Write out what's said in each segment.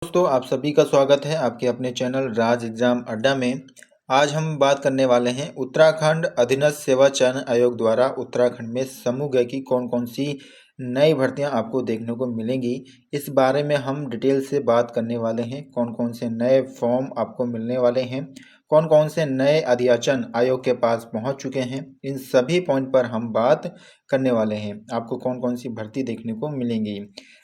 दोस्तों, आप सभी का स्वागत है आपके अपने चैनल राज एग्जाम अड्डा में। आज हम बात करने वाले हैं उत्तराखंड अधीनस्थ सेवा चयन आयोग द्वारा उत्तराखंड में समूह ग की कौन कौन सी नई भर्तियां आपको देखने को मिलेंगी। इस बारे में हम डिटेल से बात करने वाले हैं। कौन कौन से नए फॉर्म आपको मिलने वाले हैं, कौन कौन से नए अध्याचन आयोग के पास पहुंच चुके हैं, इन सभी पॉइंट पर हम बात करने वाले हैं। आपको कौन कौन सी भर्ती देखने को मिलेंगी,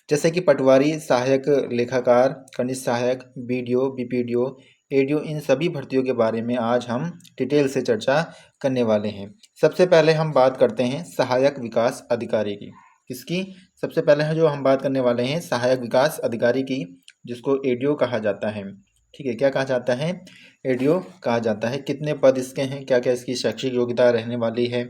जैसे कि पटवारी, सहायक लेखाकार, कनिष्ठ सहायक, बीडीओ, बीपीडीओ, एडीओ, इन सभी भर्तियों के बारे में आज हम डिटेल से चर्चा करने वाले हैं। सबसे पहले हम बात करते हैं सहायक विकास अधिकारी की। किसकी? सबसे पहले है जो हम बात करने वाले हैं सहायक विकास अधिकारी की, जिसको एडीओ कहा जाता है। ठीक है, क्या कहा जाता है? एडीओ कहा जाता है। कितने पद इसके हैं, क्या क्या इसकी शैक्षिक योग्यता रहने वाली है,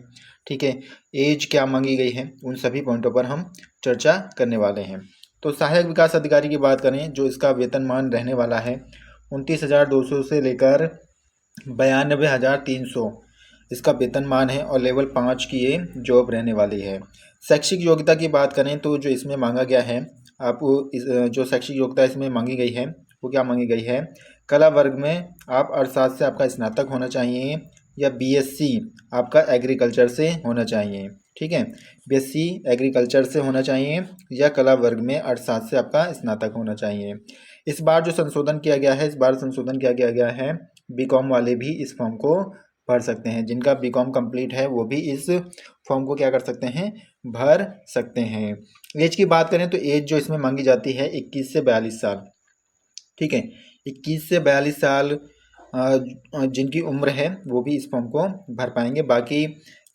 ठीक है, एज क्या मांगी गई है, उन सभी पॉइंटों पर हम चर्चा करने वाले हैं। तो सहायक विकास अधिकारी की बात करें, जो इसका वेतनमान रहने वाला है 29,200 से लेकर 92,300 इसका वेतनमान है और लेवल 5 की ये जॉब रहने वाली है। शैक्षिक योग्यता की बात करें तो जो इसमें मांगा गया है, जो शैक्षिक योग्यता इसमें मांगी गई है वो क्या मांगी गई है? कला वर्ग में आप अर्थशास्त्र से आपका स्नातक होना चाहिए या बीएससी आपका एग्रीकल्चर से होना चाहिए। ठीक है, बीएससी एग्रीकल्चर से होना चाहिए या कला वर्ग में अर्थशास्त्र से आपका स्नातक होना चाहिए। इस बार जो संशोधन किया गया है, इस बार संशोधन किया गया है, बीकॉम वाले भी इस फॉर्म को भर सकते हैं। जिनका बीकॉम कंप्लीट है वो भी इस फॉर्म को क्या कर सकते हैं? भर सकते हैं। एज की बात करें तो एज जो इसमें मांगी जाती है 21 से 42 साल। ठीक है, 21 से 42 साल जिनकी उम्र है वो भी इस फॉर्म को भर पाएंगे। बाकी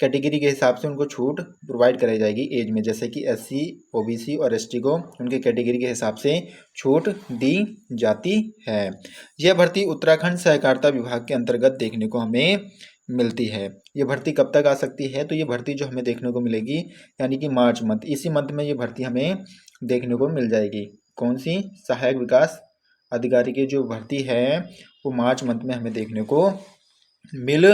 कैटेगरी के हिसाब से उनको छूट प्रोवाइड कराई जाएगी एज में, जैसे कि एससी, ओबीसी और एसटी को उनके कैटेगरी के हिसाब से छूट दी जाती है। यह भर्ती उत्तराखंड सहकारिता विभाग के अंतर्गत देखने को हमें मिलती है। ये भर्ती कब तक आ सकती है? तो ये भर्ती जो हमें देखने को मिलेगी यानी कि मार्च मंथ, इसी मंथ में ये भर्ती हमें देखने को मिल जाएगी। कौन सी? सहायक विकास अधिकारी की जो भर्ती है वो मार्च मंथ में हमें देखने को मिल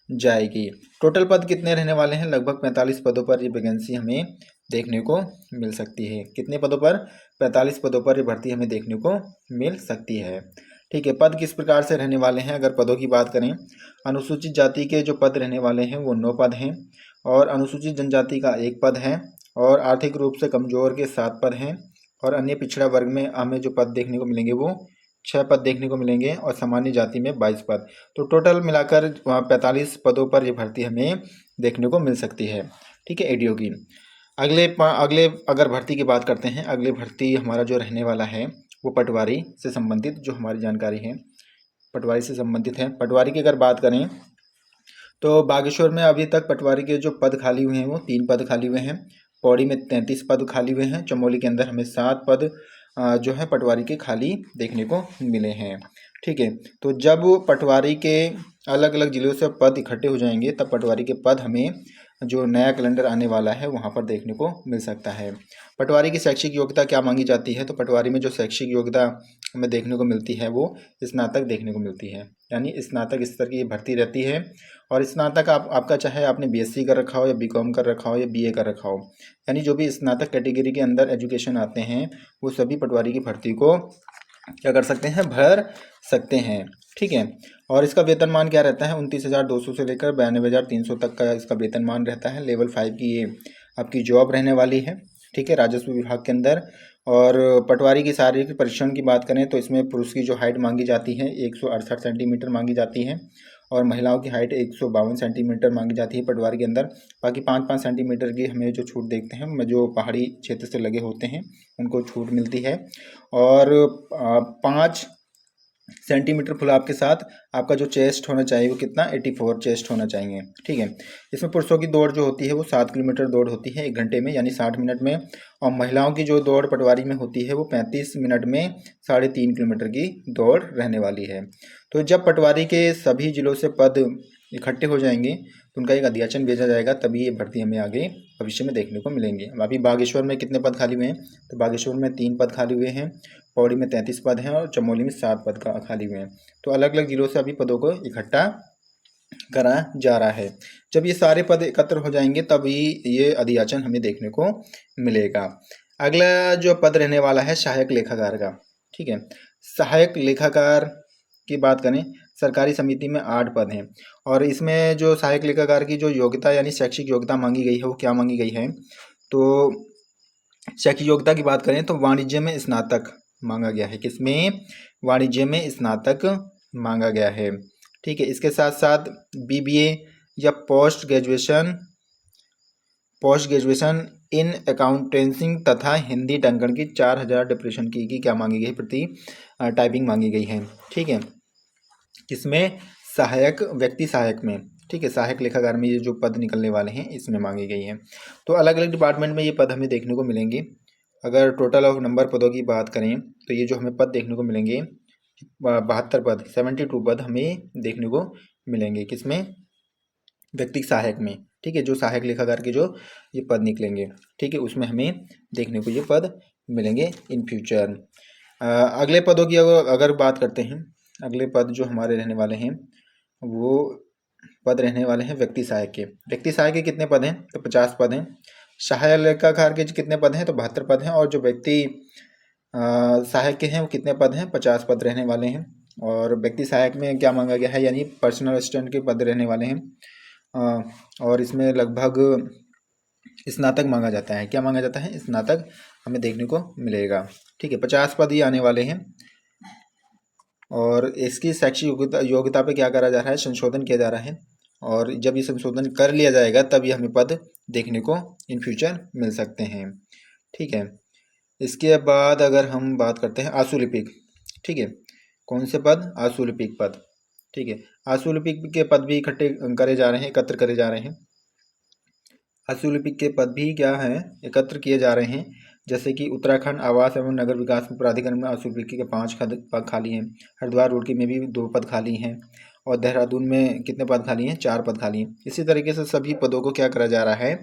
जाएगी। टोटल पद कितने रहने वाले हैं? लगभग 45 पदों पर ये वैकेंसी हमें देखने को मिल सकती है। कितने पदों पर? 45 पदों पर ये भर्ती हमें देखने को मिल सकती है। ठीक है, पद किस प्रकार से रहने वाले हैं? अगर पदों की बात करें, अनुसूचित जाति के जो पद रहने वाले हैं वो 9 पद हैं और अनुसूचित जनजाति का 1 पद है और आर्थिक रूप से कमजोर के 7 पद हैं और अन्य पिछड़ा वर्ग में हमें जो पद देखने को मिलेंगे वो 6 पद देखने को मिलेंगे और सामान्य जाति में 22 पद। तो टोटल मिलाकर 45 पदों पर ये भर्ती हमें देखने को मिल सकती है। ठीक है, एडीओ की। अगले अगर भर्ती की बात करते हैं, अगले भर्ती हमारा जो रहने वाला है वो पटवारी से संबंधित जो हमारी जानकारी है पटवारी से संबंधित है। पटवारी की अगर बात करें तो बागेश्वर में अभी तक पटवारी के जो पद खाली हुए हैं वो 3 पद खाली हुए हैं। पौड़ी में 33 पद खाली हुए हैं। चमोली के अंदर हमें 7 पद जो है पटवारी के खाली देखने को मिले हैं। ठीक है, तो जब पटवारी के अलग अलग जिलों से पद इकट्ठे हो जाएंगे तब पटवारी के पद हमें जो नया कैलेंडर आने वाला है वहाँ पर देखने को मिल सकता है। पटवारी की शैक्षिक योग्यता क्या मांगी जाती है? तो पटवारी में जो शैक्षिक योग्यता हमें देखने को मिलती है वो स्नातक देखने को मिलती है, यानी स्नातक स्तर की भर्ती रहती है। और स्नातक आपका चाहे आपने बीएससी कर रखा हो या बीकॉम कर रखा हो या बीए कर रखा हो, यानी जो भी स्नातक कैटेगरी के अंदर एजुकेशन आते हैं वो सभी पटवारी की भर्ती को क्या कर सकते हैं? भर सकते हैं। ठीक है, और इसका वेतनमान क्या रहता है? 29,200 से लेकर 92,300 तक का इसका वेतनमान रहता है। लेवल 5 की ये आपकी जॉब रहने वाली है। ठीक है, राजस्व विभाग के अंदर। और पटवारी की शारीरिक परीक्षण की बात करें तो इसमें पुरुष की जो हाइट मांगी जाती है 168 सेंटीमीटर मांगी जाती है और महिलाओं की हाइट 152 सेंटीमीटर मांगी जाती है पटवारी के अंदर। बाकी 5-5 सेंटीमीटर की हमें जो छूट देखते हैं जो पहाड़ी क्षेत्र से लगे होते हैं उनको छूट मिलती है। और 5 सेंटीमीटर फुलाव के साथ आपका जो चेस्ट होना चाहिए वो कितना? 84 चेस्ट होना चाहिए। ठीक है, इसमें पुरुषों की दौड़ जो होती है वो 7 किलोमीटर दौड़ होती है 1 घंटे में, यानी 60 मिनट में। और महिलाओं की जो दौड़ पटवारी में होती है वो 35 मिनट में 3.5 किलोमीटर की दौड़ रहने वाली है। तो जब पटवारी के सभी जिलों से पद इकट्ठे हो जाएंगे तो उनका एक अध्याचन भेजा जाएगा, तभी ये भर्ती हमें आगे भविष्य में देखने को मिलेंगे। अभी बागेश्वर में कितने पद खाली हुए हैं? तो बागेश्वर में 3 पद खाली हुए हैं, पौड़ी में 33 पद हैं और चमोली में 7 पद का खाली हुए हैं। तो अलग अलग जिलों से अभी पदों को इकट्ठा करा जा रहा है। जब ये सारे पद एकत्र हो जाएंगे तभी ये अध्याचन हमें देखने को मिलेगा। अगला जो पद रहने वाला है सहायक लेखाकार का। ठीक है, सहायक लेखाकार की बात करें, सरकारी समिति में 8 पद हैं। और इसमें जो सहायक लेखाकार की जो योग्यता यानी शैक्षिक योग्यता मांगी गई है वो क्या मांगी गई है, तो शैक्षिक योग्यता की बात करें तो वाणिज्य में स्नातक मांगा गया है। किसमें? वाणिज्य में स्नातक मांगा गया है। ठीक है, इसके साथ साथ बीबीए या पोस्ट ग्रेजुएशन इन अकाउंटेंसी तथा हिंदी टंकण की 4000 डिप्रेशन की क्या मांगी गई प्रति टाइपिंग मांगी गई है। ठीक है, किसमें? सहायक, व्यक्ति सहायक में। ठीक है, सहायक लेखाकार में ये जो पद निकलने वाले हैं इसमें मांगी गई है। तो अलग अलग डिपार्टमेंट में ये पद हमें देखने को मिलेंगे। अगर टोटल ऑफ नंबर पदों की बात करें तो ये जो हमें पद देखने को मिलेंगे 72 पद, 72 पद हमें देखने को मिलेंगे। किसमें? व्यक्ति सहायक में। ठीक है, जो सहायक लेखाकार के जो ये पद निकलेंगे, ठीक है, उसमें हमें देखने को ये पद मिलेंगे इन फ्यूचर। अगले पदों की अगर बात करते हैं, अगले पद जो हमारे रहने वाले हैं वो पद रहने वाले हैं व्यक्ति सहायक के। व्यक्ति सहायक के कितने पद हैं? तो 50 पद हैं। सहायक लेखाकार के कितने पद हैं? तो 72 पद हैं। और जो व्यक्ति सहायक के हैं वो कितने पद हैं? 50 पद रहने वाले हैं। और व्यक्ति सहायक में क्या मांगा गया है, यानी पर्सनल असिस्टेंट के पद रहने वाले हैं। और इसमें लगभग स्नातक मांगा जाता है। क्या मांगा जाता है? स्नातक हमें देखने को मिलेगा। ठीक है, 50 पद ही आने वाले हैं। और इसकी शैक्षिक योग्यता पे क्या करा जा रहा है? संशोधन किया जा रहा है। और जब ये संशोधन कर लिया जाएगा तब ये हमें पद देखने को इन फ्यूचर मिल सकते हैं। ठीक है, इसके बाद अगर हम बात करते हैं आशुलिपिक। ठीक है, कौन से पद? आशुलिपिक पद। ठीक है, आशुलिपिक के पद भी इकट्ठे करे जा रहे हैं, एकत्र करे जा रहे हैं। आशुलिपिक के पद भी क्या है? एकत्र किए जा रहे हैं। जैसे कि उत्तराखंड आवास एवं नगर विकास प्राधिकरण में आशुलिपिक के 5 पद खाली हैं। हरिद्वार रुड़की में भी 2 पद खाली हैं। और देहरादून में कितने पद खाली हैं? 4 पद खाली हैं। इसी तरीके से सभी पदों को क्या करा जा रहा है?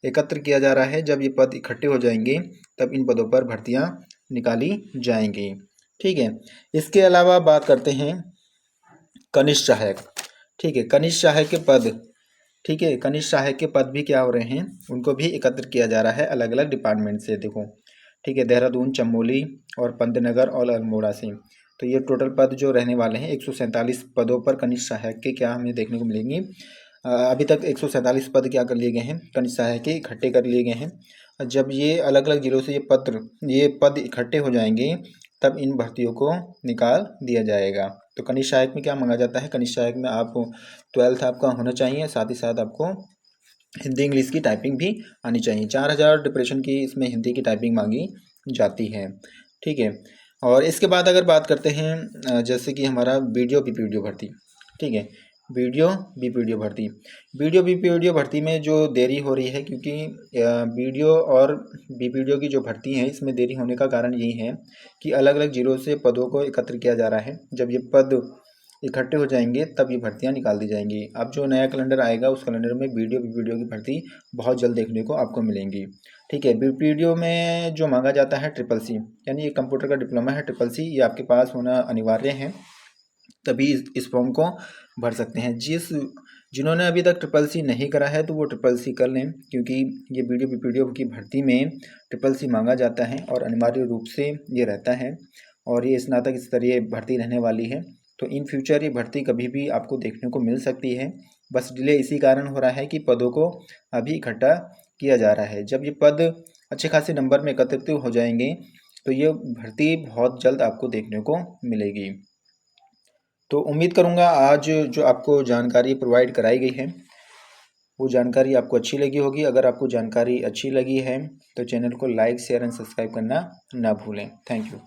एकत्र किया जा रहा है। जब ये पद इकट्ठे हो जाएंगे तब इन पदों पर भर्तियां निकाली जाएंगी। ठीक है, इसके अलावा बात करते हैं कनिष्ठ सहायक। ठीक है, कनिष्ठ सहायक के पद, ठीक है, कनिष्ठ सहायक के पद भी क्या हो रहे हैं? उनको भी एकत्र किया जा रहा है अलग अलग डिपार्टमेंट से। देखो, ठीक है, देहरादून, चमोली और पंतनगर और अल्मोड़ा से। तो ये टोटल पद जो रहने वाले हैं 147 पदों पर कनिष्ठ सहायक के क्या हमें देखने को मिलेंगी। अभी तक 147 पद क्या कर लिए गए हैं? कनिष्ठ सहायक के इकट्ठे कर लिए गए हैं। जब ये अलग अलग जिलों से ये पद इकट्ठे हो जाएंगे तब इन भर्तियों को निकाल दिया जाएगा। तो कनिष्ठ सहायक में क्या मांगा जाता है? कनिष्ठ सहायक में आप 12th आपका होना चाहिए, साथ ही साथ आपको हिंदी इंग्लिश की टाइपिंग भी आनी चाहिए। 4000 डिप्रेशन की इसमें हिंदी की टाइपिंग मांगी जाती है। ठीक है, और इसके बाद अगर बात करते हैं जैसे कि हमारा वीडियो बीपीओ भर्ती। ठीक है, वीडियो बीपीओ भर्ती में जो देरी हो रही है, क्योंकि वीडियो और बीपीओ की जो भर्ती है इसमें देरी होने का कारण यही है कि अलग अलग जिलों से पदों को एकत्र किया जा रहा है। जब ये पद इकट्ठे हो जाएंगे तब ये भर्तियां निकाल दी जाएंगी। अब जो नया कैलेंडर आएगा उस कैलेंडर में वीडियो बीपीओ की भर्ती बहुत जल्द देखने को आपको मिलेंगी। ठीक है, बीपीओ में जो मांगा जाता है CCC, यानी ये कंप्यूटर का डिप्लोमा है। CCC ये आपके पास होना अनिवार्य है, तभी इस फॉर्म को भर सकते हैं। जिन्होंने अभी तक CCC नहीं करा है तो वो CCC कर लें, क्योंकि ये वीडियो बीपीओ की भर्ती में CCC मांगा जाता है और अनिवार्य रूप से ये रहता है। और ये स्नातक स्तरीय भर्ती रहने वाली है। तो इन फ्यूचर ये भर्ती कभी भी आपको देखने को मिल सकती है। बस डिले इसी कारण हो रहा है कि पदों को अभी इकट्ठा किया जा रहा है। जब ये पद अच्छे खासे नंबर में एकत्रित हो जाएंगे तो ये भर्ती बहुत जल्द आपको देखने को मिलेगी। तो उम्मीद करूँगा आज जो आपको जानकारी प्रोवाइड कराई गई है वो जानकारी आपको अच्छी लगी होगी। अगर आपको जानकारी अच्छी लगी है तो चैनल को लाइक, शेयर एंड सब्सक्राइब करना ना भूलें। Thank you.